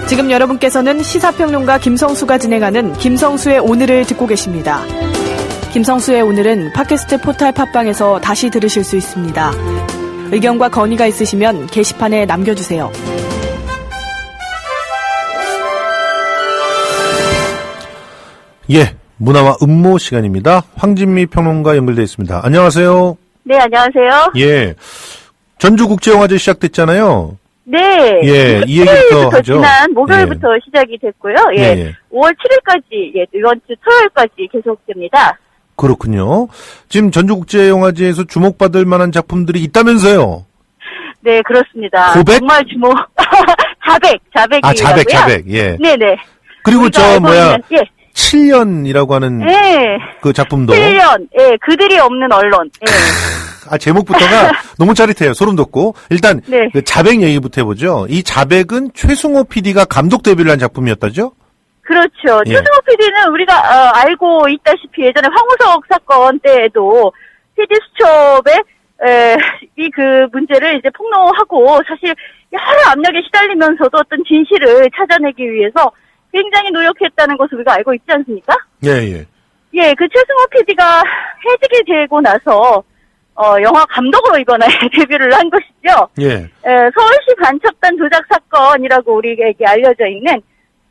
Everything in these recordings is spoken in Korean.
지금 여러분께서는 시사평론가 김성수가 진행하는 김성수의 오늘을 듣고 계십니다. 김성수의 오늘은 팟캐스트 포탈 팟빵에서 다시 들으실 수 있습니다. 의견과 건의가 있으시면 게시판에 남겨주세요. 예, 문화와 음모 시간입니다. 황진미 평론가 연결되어 있습니다. 안녕하세요. 네, 안녕하세요. 예, 전주국제영화제 시작됐잖아요. 네. 예, 이 얘기부터 하죠. 지난 목요일부터 시작이 됐고요. 예. 예. 5월 7일까지, 예, 이번 주 토요일까지 계속됩니다. 그렇군요. 지금 전주국제영화제에서 주목받을 만한 작품들이 있다면서요? 네, 그렇습니다. 고백? 정말 주목, 자백이라고요? 아, 자백, 예. 네네. 그리고 예. 7년이라고 하는 예. 그 작품도. 7년, 예, 그들이 없는 언론. 예. 아, 제목부터가 너무 짜릿해요. 소름 돋고. 일단, 네. 그 자백 얘기부터 해보죠. 이 자백은 최승호 PD가 감독 데뷔를 한 작품이었다죠? 그렇죠. 예. 최승호 PD는 우리가 알고 있다시피 예전에 황우석 사건 때에도 PD 수첩에 이 그 문제를 이제 폭로하고 사실 여러 압력에 시달리면서도 어떤 진실을 찾아내기 위해서 굉장히 노력했다는 것을 우리가 알고 있지 않습니까? 예, 예. 예, 그 최승호 PD가 해직이 되고 나서 영화 감독으로 이번에 데뷔를 한 것이죠. 예. 서울시 간첩단 조작 사건이라고 우리에게 알려져 있는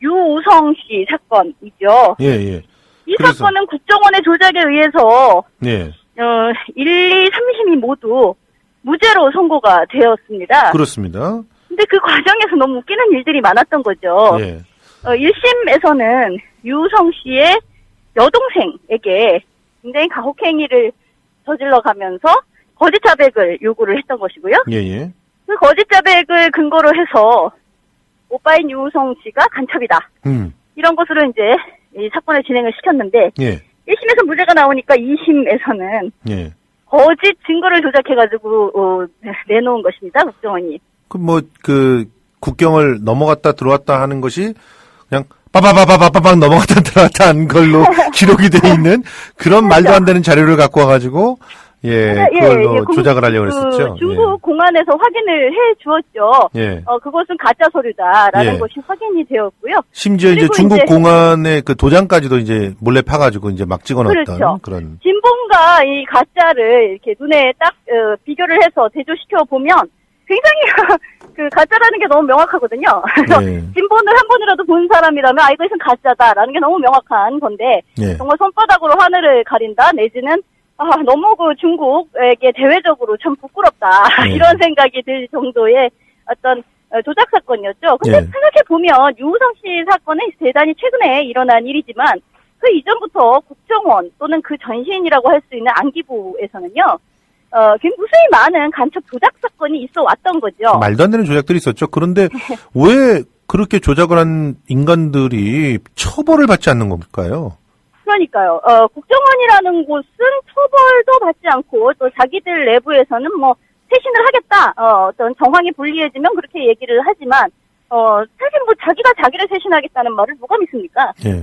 유우성 씨 사건이죠. 예, 예. 이 사건은 국정원의 조작에 의해서 예. 1, 2, 3심이 모두 무죄로 선고가 되었습니다. 그렇습니다. 근데 그 과정에서 너무 웃기는 일들이 많았던 거죠. 예. 1심에서는 유우성 씨의 여동생에게 굉장히 가혹행위를 저질러 가면서 거짓 자백을 요구를 했던 것이고요. 예, 예. 그 거짓 자백을 근거로 해서 오빠인 유우성 씨가 간첩이다. 이런 것으로 이제 이 사건을 진행을 시켰는데 예. 1심에서 무죄가 나오니까 2심에서는 예. 거짓 증거를 조작해가지고 내놓은 것입니다. 국정원이. 국경을 넘어갔다 들어왔다 하는 것이 그냥 빠바바바바바박 넘어갔다 들어왔다 한 걸로 기록이 돼 있는 그런 말도 안 되는 자료를 갖고 와가지고 그걸로 조작을 하려고 했었죠. 중국 공안에서 확인을 해 주었죠. 예. 그것은 가짜 서류다라는 것이 확인이 되었고요. 심지어 이제 중국 공안의 그 도장까지도 이제 몰래 파가지고 이제 막 찍어놨던 그렇죠. 그런. 진본과 이 가짜를 이렇게 눈에 딱 비교를 해서 대조시켜 보면 굉장히 그 가짜라는 게 너무 명확하거든요. 그래서 진본을 한 번이라도 본 사람이라면 이것은 가짜다라는 게 너무 명확한 건데 정말 손바닥으로 하늘을 가린다 내지는 너무 그 중국에게 대외적으로 참 부끄럽다 이런 생각이 들 정도의 어떤 조작 사건이었죠. 근데 생각해보면 유우성 씨 사건은 대단히 최근에 일어난 일이지만 그 이전부터 국정원 또는 그 전신이라고 할 수 있는 안기부에서는요. 무수히 많은 간첩 조작 사건이 있어 왔던 거죠. 말도 안 되는 조작들이 있었죠. 그런데 왜 그렇게 조작을 한 인간들이 처벌을 받지 않는 걸까요? 그러니까요. 국정원이라는 곳은 처벌도 받지 않고 또 자기들 내부에서는 쇄신을 하겠다. 어떤 정황이 불리해지면 그렇게 얘기를 하지만 사실 자기가 자기를 쇄신하겠다는 말을 누가 믿습니까? 예.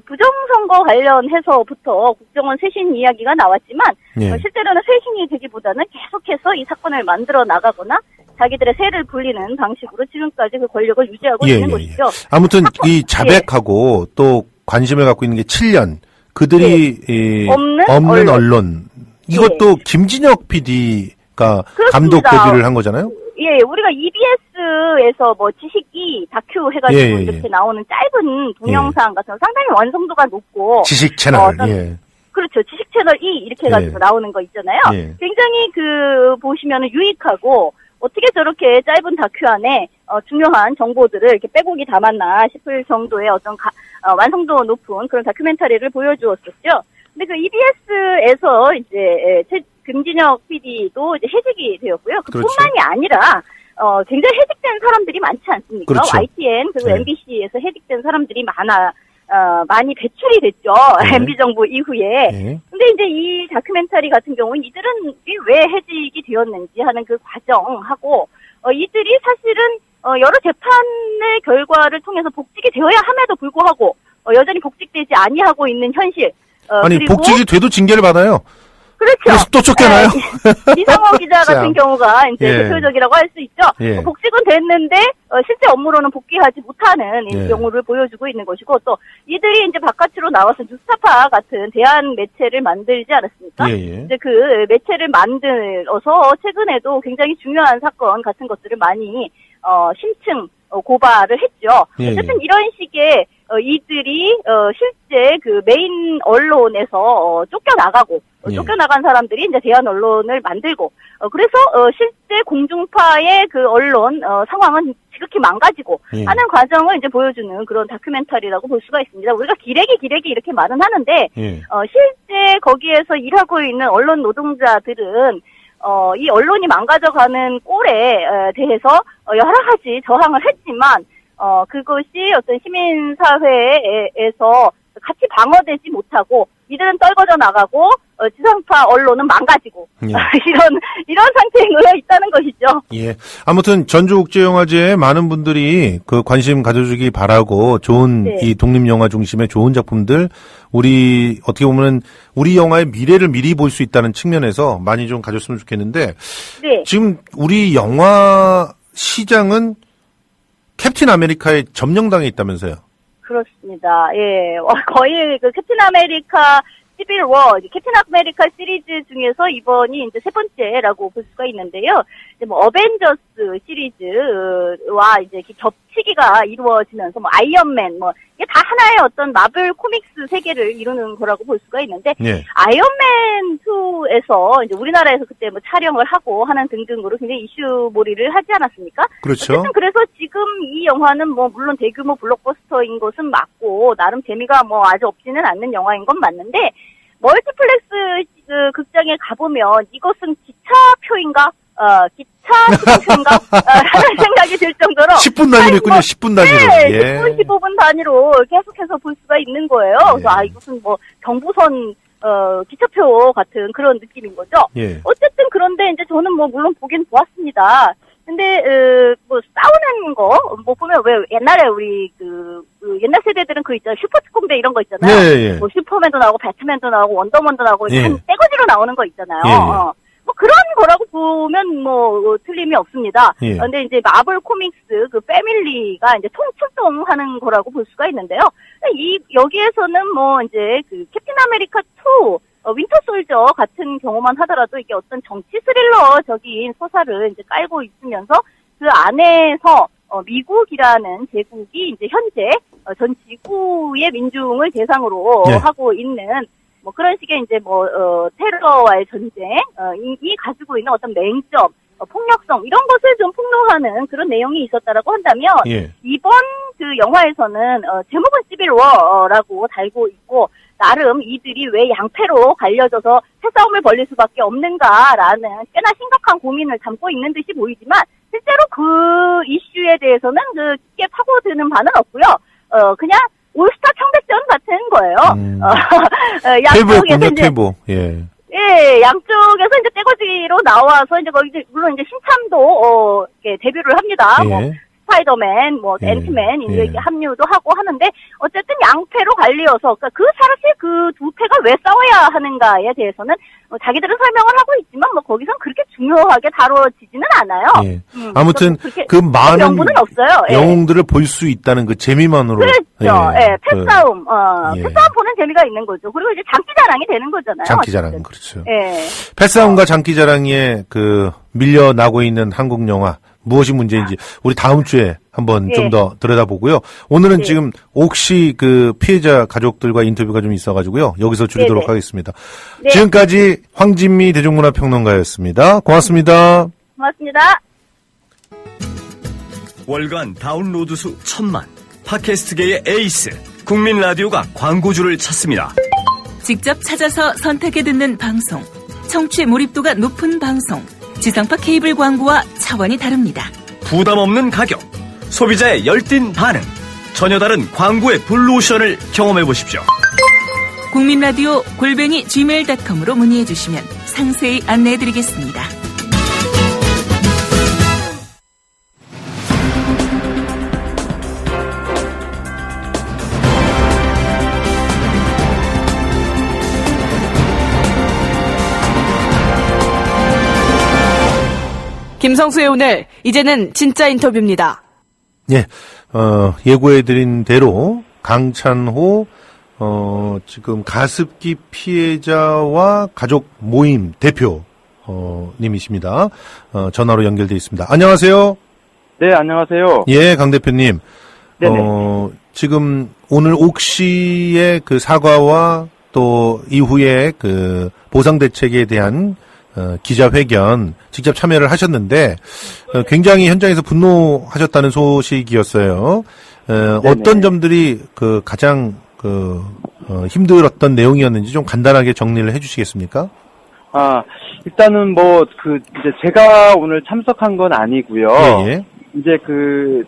부정선거 관련해서부터 국정원 쇄신 이야기가 나왔지만 실제로는 쇄신이 되기보다는 계속해서 이 사건을 만들어 나가거나 자기들의 세를 불리는 방식으로 지금까지 그 권력을 유지하고 있는 것이죠. 아무튼 이 자백하고 또 관심을 갖고 있는 게 7년. 그들이 없는 언론. 이것도 김진혁 PD가 감독 데뷔를 한 거잖아요? 예, 우리가 EBS에서 지식2 다큐 해가지고 이렇게 나오는 짧은 동영상 같은 상당히 완성도가 높고. 지식 채널, 그렇죠. 지식 채널 2 이렇게 해가지고 나오는 거 있잖아요. 굉장히 보시면은 유익하고 어떻게 저렇게 짧은 다큐 안에 중요한 정보들을 이렇게 빼곡히 담았나 싶을 정도의 어떤 완성도 높은 그런 다큐멘터리를 보여주었었죠. 근데 그 EBS에서 이제 김진혁 PD도 이제 해직이 되었고요. 그뿐만이 아니라 굉장히 해직된 사람들이 많지 않습니까? 그렇죠. YTN 그리고 MBC에서 해직된 사람들이 많이 배출이 됐죠. MB 정부 이후에. 근데 이제 이 다큐멘터리 같은 경우는 이들은 왜 해직이 되었는지 하는 그 과정하고 이들이 사실은 여러 재판의 결과를 통해서 복직이 되어야 함에도 불구하고 여전히 복직되지 아니하고 있는 현실. 아니 그리고 복직이 돼도 징계를 받아요. 그렇죠. 그래서 또 쫓겨나요? 이상호 기자 같은 경우가 이제 예. 대표적이라고 할 수 있죠. 예. 복직은 됐는데 실제 업무로는 복귀하지 못하는 예. 경우를 보여주고 있는 것이고 또 이들이 이제 바깥으로 나와서 뉴스타파 같은 대한 매체를 만들지 않았습니까? 예, 예. 이제 그 매체를 만들어서 최근에도 굉장히 중요한 사건 같은 것들을 많이 심층 고발을 했죠. 예, 어쨌든 이런 식의 이들이 실제 그 메인 언론에서 쫓겨나가고 예. 쫓겨나간 사람들이 이제 대한 언론을 만들고 그래서 실제 공중파의 그 언론 상황은 지극히 망가지고 예. 하는 과정을 이제 보여주는 그런 다큐멘터리라고 볼 수가 있습니다. 우리가 기레기 이렇게 말은 하는데 예. 실제 거기에서 일하고 있는 언론 노동자들은 이 언론이 망가져가는 꼴에 대해서 여러 가지 저항을 했지만 그것이 어떤 시민사회에서 같이 방어되지 못하고 이들은 떨궈져 나가고 지상파 언론은 망가지고 예. 이런 상태에 놓여 있다는 것이죠. 예. 아무튼 전주국제영화제에 많은 분들이 그 관심 가져주기 바라고 좋은 네. 이 독립영화 중심의 좋은 작품들 우리 어떻게 보면 우리 영화의 미래를 미리 볼 수 있다는 측면에서 많이 좀 가졌으면 좋겠는데 네. 지금 우리 영화 시장은 캡틴 아메리카에 점령당해 있다면서요? 그렇습니다. 예. 거의 그 캡틴 아메리카 시빌 워, 캡틴 아메리카 시리즈 중에서 이번이 이제 세 번째라고 볼 수가 있는데요. 이제 뭐 어벤져스 시리즈와 이제 겹치기가 이루어지면서 뭐 아이언맨 뭐 이게 다 하나의 어떤 마블 코믹스 세계를 이루는 거라고 볼 수가 있는데 예. 아이언맨 2에서 이제 우리나라에서 그때 뭐 촬영을 하고 하는 등등으로 굉장히 이슈몰이를 하지 않았습니까? 그렇죠. 어쨌든 그래서 지금 이 영화는 뭐 물론 대규모 블록버스터인 것은 맞고 나름 재미가 뭐 아주 없지는 않는 영화인 건 맞는데 멀티플렉스 그 극장에 가보면 이것은 기차표인가? 기차표인가? 하는 생각이 들 정도로 10분 단위로 있군요. 10분 단위로. 네, 예. 10분, 15분 단위로 계속해서 볼 수가 있는 거예요. 그래서 이것은 뭐 경부선 기차표 같은 그런 느낌인 거죠. 예. 어쨌든 그런데 이제 저는 뭐 물론 보긴 보았습니다. 근데 뭐 싸우는 거 뭐 보면 왜 옛날에 우리 그 옛날 세대들은 그 있잖아요. 슈퍼특공대 이런 거 있잖아요. 예, 예. 뭐 슈퍼맨도 나오고 배트맨도 나오고 원더먼도 나오고 예. 한 떼거지로 나오는 거 있잖아요. 예, 예. 뭐 그런 거라고 보면 뭐 틀림이 없습니다. 예. 근데 이제 마블 코믹스 그 패밀리가 이제 통출동하는 거라고 볼 수가 있는데요. 여기에서는 뭐 이제 그 캡틴 아메리카 2 윈터 솔저 같은 경우만 하더라도 이게 어떤 정치 스릴러적인 서사를 이제 깔고 있으면서 그 안에서 미국이라는 제국이 이제 현재 전 지구의 민중을 대상으로 네. 하고 있는 뭐 그런 식의 이제 뭐 테러와의 전쟁이 가지고 있는 어떤 맹점, 폭력성 이런 것을 좀 폭로하는 그런 내용이 있었다라고 한다면 예. 이번 그 영화에서는 제목은 시빌 워라고 달고 있고 나름 이들이 왜 양패로 갈려져서 패싸움을 벌릴 수밖에 없는가라는 꽤나 심각한 고민을 담고 있는 듯이 보이지만 실제로 그 이슈에 대해서는 그 깊게 파고드는 바는 없고요. 그냥 올스타 청백전 같은 거예요. 양쪽에서 이제 퇴보. 예. 예, 양쪽에서 이제 떼거지로 나와서 이제 거기 물론 이제 신참도 이렇게 데뷔를 합니다. 예. 뭐 스파이더맨, 뭐 예. 앤트맨 이제 예. 합류도 하고 하는데 어쨌든 양패로 갈리어서 그러니까 그 사실 그 두 패가 왜 싸워야 하는가에 대해서는 자기들은 설명을 하고 있지만 뭐 거기선 그렇게 중요하게 다뤄지지는 않아요. 예. 아무튼 그렇게 그 많은 명분은 없어요. 예. 영웅들을 볼 수 있다는 그 재미만으로 그렇죠. 예, 패싸움, 예. 패싸움 보는 재미가 있는 거죠. 그리고 이제 장기자랑이 되는 거잖아요. 장기자랑 어쨌든. 그렇죠. 예. 패싸움과 장기자랑에 그 밀려나고 있는 한국 영화 무엇이 문제인지 우리 다음 주에 한번 예. 좀 더 들여다보고요. 오늘은 예. 지금 옥시 그 피해자 가족들과 인터뷰가 좀 있어가지고요. 여기서 줄이도록 네네. 하겠습니다. 네. 지금까지 황진미 대중문화평론가였습니다. 고맙습니다. 고맙습니다. 월간 다운로드 수 1000만, 팟캐스트계의 에이스, 국민 라디오가 광고주를 찾습니다. 직접 찾아서 선택해 듣는 방송, 청취 몰입도가 높은 방송, 지상파 케이블 광고와 차원이 다릅니다. 부담 없는 가격, 소비자의 열띤 반응, 전혀 다른 광고의 블루오션을 경험해 보십시오. 국민라디오 @gmail.com으로 문의해 주시면 상세히 안내해 드리겠습니다. 김성수의 오늘, 이제는 진짜 인터뷰입니다. 예, 예고해드린 대로 강찬호, 지금 가습기 피해자와 가족 모임 대표, 님이십니다. 전화로 연결돼 있습니다. 안녕하세요. 네, 안녕하세요. 예, 강 대표님. 네네. 지금 오늘 옥시의 그 사과와 또 이후에 그 보상 대책에 대한 기자회견 직접 참여를 하셨는데 굉장히 현장에서 분노하셨다는 소식이었어요. 어떤 점들이 그 가장 힘들었던 내용이었는지 좀 간단하게 정리를 해주시겠습니까? 일단은 이제 제가 오늘 참석한 건 아니고요. 예. 이제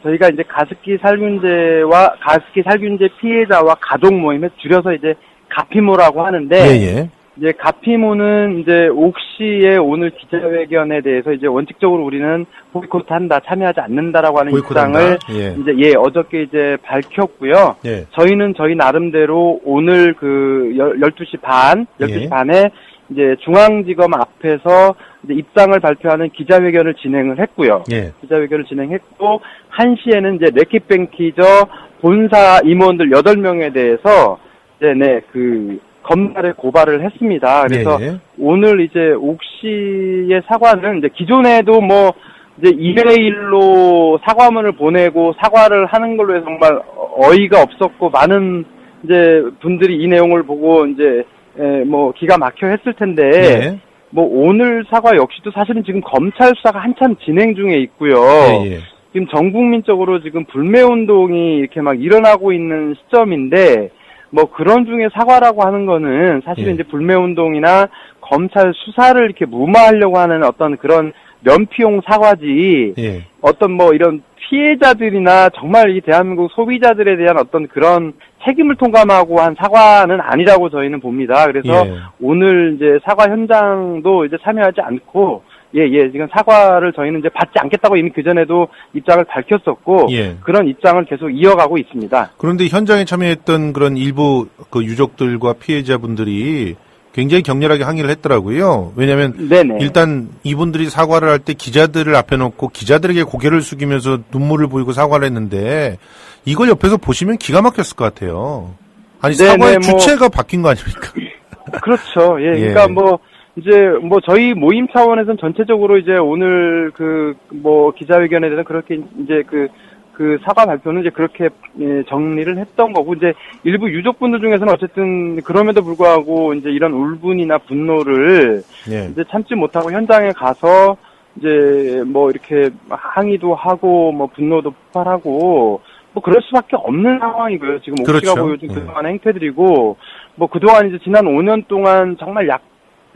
저희가 이제 가습기 살균제 피해자와 가족 모임에 줄여서 이제 가피모라고 하는데. 예. 이제 가피모는 이제 옥시의 오늘 기자회견에 대해서 이제 원칙적으로 우리는 보이콧한다, 참여하지 않는다라고 하는 입장을 이제 어저께 이제 밝혔고요. 예. 저희는 저희 나름대로 오늘 12시 반에 이제 중앙지검 앞에서 이제 입장을 발표하는 기자회견을 진행을 했고요. 예. 기자회견을 진행했고 1시에는 이제 래킷뱅키저 본사 임원들 8명에 대해서 검찰에 고발을 했습니다. 그래서 오늘 이제 옥시의 사과는 이제 기존에도 이제 이메일로 사과문을 보내고 사과를 하는 걸로 해서 정말 어이가 없었고 많은 이제 분들이 이 내용을 보고 이제 기가 막혀 했을 텐데 오늘 사과 역시도 사실은 지금 검찰 수사가 한참 진행 중에 있고요. 지금 전 국민적으로 지금 불매 운동이 이렇게 막 일어나고 있는 시점인데 그런 중에 사과라고 하는 거는 사실은 이제 불매운동이나 검찰 수사를 이렇게 무마하려고 하는 어떤 그런 면피용 사과지, 어떤 이런 피해자들이나 정말 이 대한민국 소비자들에 대한 어떤 그런 책임을 통감하고 한 사과는 아니라고 저희는 봅니다. 그래서 오늘 이제 사과 현장도 이제 참여하지 않고, 지금 사과를 저희는 이제 받지 않겠다고 이미 그전에도 입장을 밝혔었고, 그런 입장을 계속 이어가고 있습니다. 그런데 현장에 참여했던 그런 일부 그 유족들과 피해자분들이 굉장히 격렬하게 항의를 했더라고요. 왜냐하면 일단 이분들이 사과를 할 때 기자들을 앞에 놓고 기자들에게 고개를 숙이면서 눈물을 보이고 사과를 했는데 이걸 옆에서 보시면 기가 막혔을 것 같아요. 아니 사과의 주체가 바뀐 거 아닙니까? 그렇죠. 그러니까 이제 저희 모임 차원에서는 전체적으로 이제 오늘 기자회견에 대해서 그렇게 이제 사과 발표는 이제 그렇게 정리를 했던 거고, 이제 일부 유족분들 중에서는 어쨌든 그럼에도 불구하고 이제 이런 울분이나 분노를 이제 참지 못하고 현장에 가서 이제 이렇게 항의도 하고 분노도 폭발하고 그럴 수밖에 없는 상황이고요. 지금 옥시가 보여준 그동안의 행태들이고 그동안 이제 지난 5년 동안 정말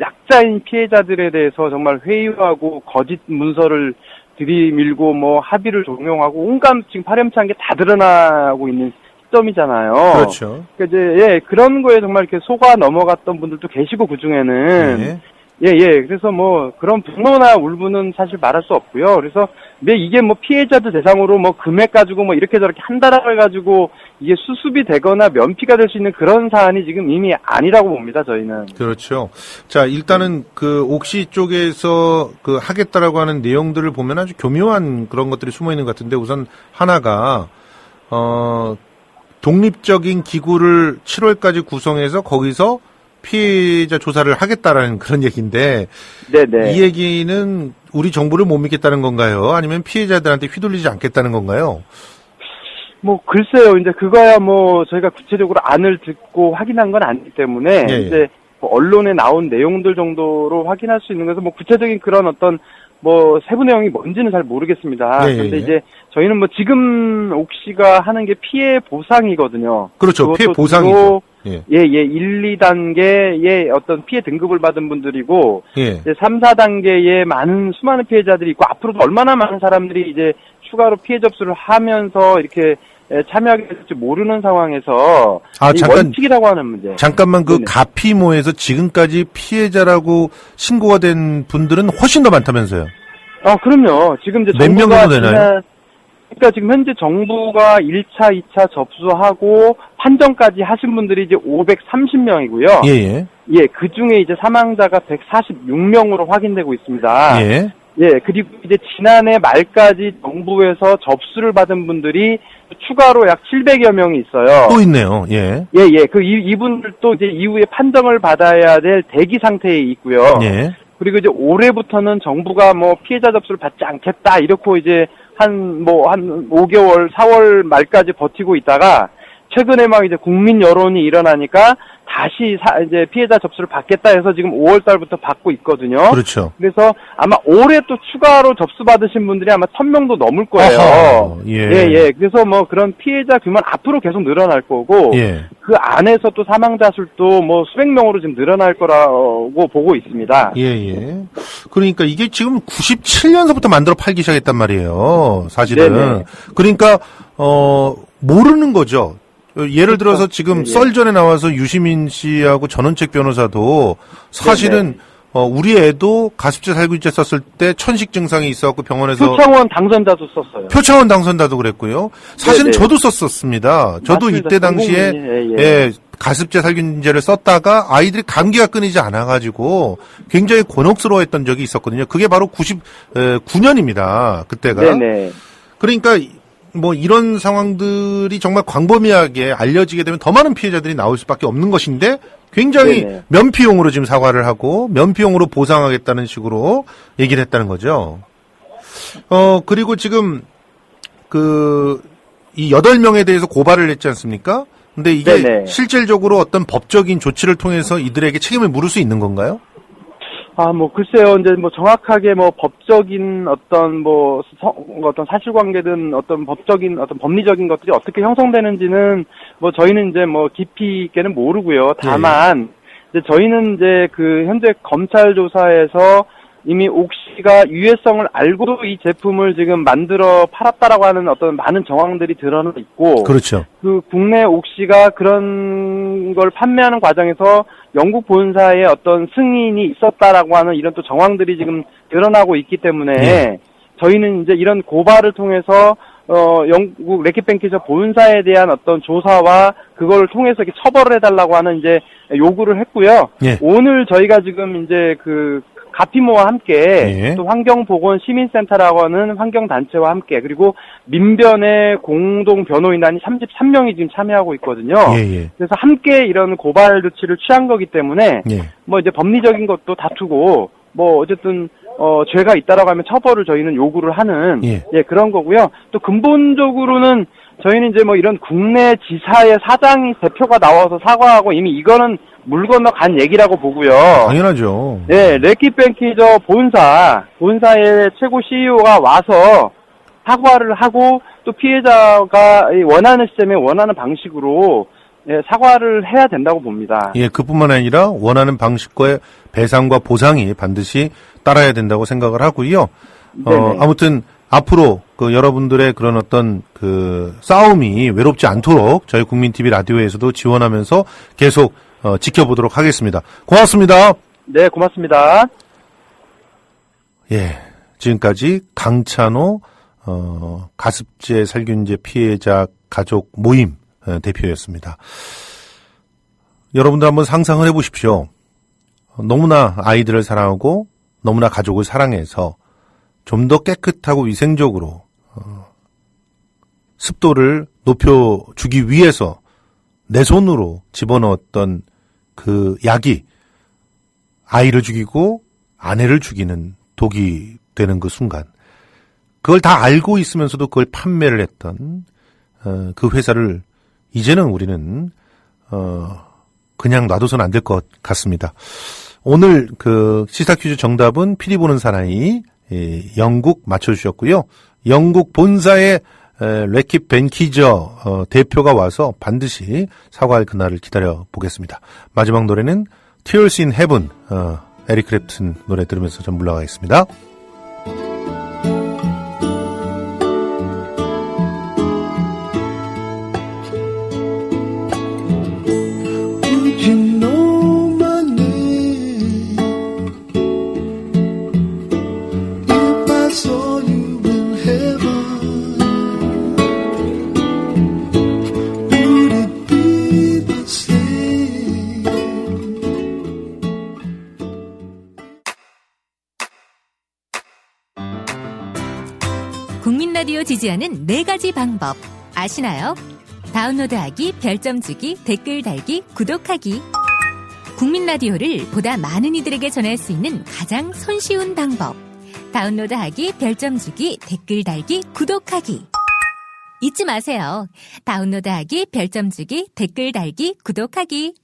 약자인 피해자들에 대해서 정말 회유하고 거짓 문서를 들이밀고 합의를 종용하고 온갖 지금 파렴치한 게 다 드러나고 있는 시점이잖아요. 그렇죠. 그러니까 이제 그런 거에 정말 이렇게 속아 넘어갔던 분들도 계시고 그 중에는 그래서 그런 분노나 울분은 사실 말할 수 없고요. 그래서 이게 피해자들 대상으로 금액 가지고 이렇게 저렇게 한다라고 해가지고 이게 수습이 되거나 면피가 될 수 있는 그런 사안이 지금 이미 아니라고 봅니다, 저희는. 그렇죠. 자, 일단은 옥시 쪽에서 하겠다라고 하는 내용들을 보면 아주 교묘한 그런 것들이 숨어 있는 것 같은데 우선 하나가, 독립적인 기구를 7월까지 구성해서 거기서 피해자 조사를 하겠다라는 그런 얘기인데 이 얘기는 우리 정부를 못 믿겠다는 건가요? 아니면 피해자들한테 휘둘리지 않겠다는 건가요? 글쎄요. 이제 그거야 저희가 구체적으로 안을 듣고 확인한 건 아니기 때문에 이제 언론에 나온 내용들 정도로 확인할 수 있는 것은 구체적인 그런 어떤 세부 내용이 뭔지는 잘 모르겠습니다. 그런데 이제 저희는 지금 옥시가 하는 게 피해 보상이거든요. 그렇죠. 피해 보상이죠. 1, 2단계의 어떤 피해 등급을 받은 분들이고, 이제 3, 4단계의 수많은 피해자들이 있고, 앞으로도 얼마나 많은 사람들이 이제 추가로 피해 접수를 하면서 이렇게 참여하게 될지 모르는 상황에서, 원칙이라고 하는 문제. 잠깐만 가피모에서 지금까지 피해자라고 신고가 된 분들은 훨씬 더 많다면서요? 그럼요. 지금 이제 몇 명 정도 되나요? 그러니까 지금 현재 정부가 1차, 2차 접수하고 판정까지 하신 분들이 이제 530명이고요. 그 중에 이제 사망자가 146명으로 확인되고 있습니다. 예, 그리고 이제 지난해 말까지 정부에서 접수를 받은 분들이 추가로 약 700여 명이 있어요. 또 있네요. 예. 예, 예. 이분들도 이제 이후에 판정을 받아야 될 대기 상태에 있고요. 예. 그리고 이제 올해부터는 정부가 뭐 피해자 접수를 받지 않겠다, 이렇게 이제 한 5개월, 4월 말까지 버티고 있다가 최근에 막 이제 국민 여론이 일어나니까 다시 이제 피해자 접수를 받겠다 해서 지금 5월 달부터 받고 있거든요. 그렇죠. 그래서 아마 올해 또 추가로 접수 받으신 분들이 아마 1000명도 넘을 거예요. 아하, 예. 예, 예. 그래서 뭐 그런 피해자 규모는 앞으로 계속 늘어날 거고, 예. 그 안에서 또 사망자 수도 뭐 수백 명으로 지금 늘어날 거라고 보고 있습니다. 예, 예. 그러니까 이게 지금 97년서부터 만들어 팔기 시작했단 말이에요. 사실은. 네네. 그러니까, 모르는 거죠. 예를 들어서 지금 예. 썰 전에 나와서 유시민 씨하고 전원책 변호사도 사실은 우리 애도 가습제 살균제 썼을 때 천식 증상이 있어갖고 병원에서 표창원 당선자도 썼어요. 표창원 당선자도 그랬고요. 사실은 네네. 저도 썼었습니다. 저도 맞습니다. 이때 당시에 예. 가습제 살균제를 썼다가 아이들이 감기가 끊이지 않아가지고 굉장히 곤혹스러워했던 적이 있었거든요. 그게 바로 99년입니다. 그때가. 네네. 그러니까 뭐 이런 상황들이 정말 광범위하게 알려지게 되면 더 많은 피해자들이 나올 수밖에 없는 것인데 굉장히 네네. 면피용으로 지금 사과를 하고 면피용으로 보상하겠다는 식으로 얘기를 했다는 거죠. 그리고 지금 이 8명에 대해서 고발을 했지 않습니까? 근데 이게 네네. 실질적으로 어떤 법적인 조치를 통해서 이들에게 책임을 물을 수 있는 건가요? 글쎄요, 이제 정확하게 법적인 어떤 어떤 사실관계든 어떤 법적인 어떤 법리적인 것들이 어떻게 형성되는지는 저희는 이제 깊이 있게는 모르고요. 다만, 이제 저희는 이제 현재 검찰 조사에서 이미 옥시가 유해성을 알고도 이 제품을 지금 만들어 팔았다라고 하는 어떤 많은 정황들이 드러나 있고. 그렇죠. 국내 옥시가 그런 걸 판매하는 과정에서 영국 본사의 어떤 승인이 있었다라고 하는 이런 또 정황들이 지금 드러나고 있기 때문에 저희는 이제 이런 고발을 통해서 영국 레킷뱅키저 본사에 대한 어떤 조사와 그걸 통해서 이렇게 처벌을 해달라고 하는 이제 요구를 했고요. 예. 오늘 저희가 지금 이제 가피모와 함께 또 환경보건시민센터라고 하는 환경단체와 함께 그리고 민변의 공동 변호인단이 33명이 지금 참여하고 있거든요. 그래서 함께 이런 고발 조치를 취한 거기 때문에 이제 법리적인 것도 다투고 어쨌든 죄가 있다라고 하면 처벌을 저희는 요구를 하는 그런 거고요. 또 근본적으로는 저희는 이제 뭐 이런 국내 지사의 사장이 대표가 나와서 사과하고 이미 이거는 물 건너간 얘기라고 보고요. 당연하죠. 네, 레킷뱅키저 본사의 최고 CEO가 와서 사과를 하고 또 피해자가 원하는 시스템에 원하는 방식으로 사과를 해야 된다고 봅니다. 예, 그뿐만 아니라 원하는 방식과의 배상과 보상이 반드시 따라야 된다고 생각을 하고요. 아무튼 앞으로 여러분들의 그런 어떤 싸움이 외롭지 않도록 저희 국민TV 라디오에서도 지원하면서 계속 지켜보도록 하겠습니다. 고맙습니다. 네, 고맙습니다. 예, 지금까지 강찬호 가습제 살균제 피해자 가족 모임 대표였습니다. 여러분들 한번 상상을 해보십시오. 너무나 아이들을 사랑하고 너무나 가족을 사랑해서 좀 더 깨끗하고 위생적으로 습도를 높여주기 위해서 내 손으로 집어넣었던 그 약이 아이를 죽이고 아내를 죽이는 독이 되는 그 순간, 그걸 다 알고 있으면서도 그걸 판매를 했던 그 회사를 이제는 우리는 그냥 놔둬서는 안 될 것 같습니다. 오늘 시사 퀴즈 정답은 피리 보는 사나이 영국 맞춰주셨고요. 영국 본사의 레킷뱅키저 대표가 와서 반드시 사과할 그날을 기다려 보겠습니다. 마지막 노래는 Tears in Heaven, 에릭 클랩튼 노래 들으면서 전 물러가겠습니다. 국민 라디오 지지하는 4가지 방법 아시나요? 다운로드하기, 별점 주기, 댓글 달기, 구독하기. 국민 라디오를 보다 많은 이들에게 전할 수 있는 가장 손쉬운 방법. 다운로드하기, 별점 주기, 댓글 달기, 구독하기. 잊지 마세요. 다운로드하기, 별점 주기, 댓글 달기, 구독하기.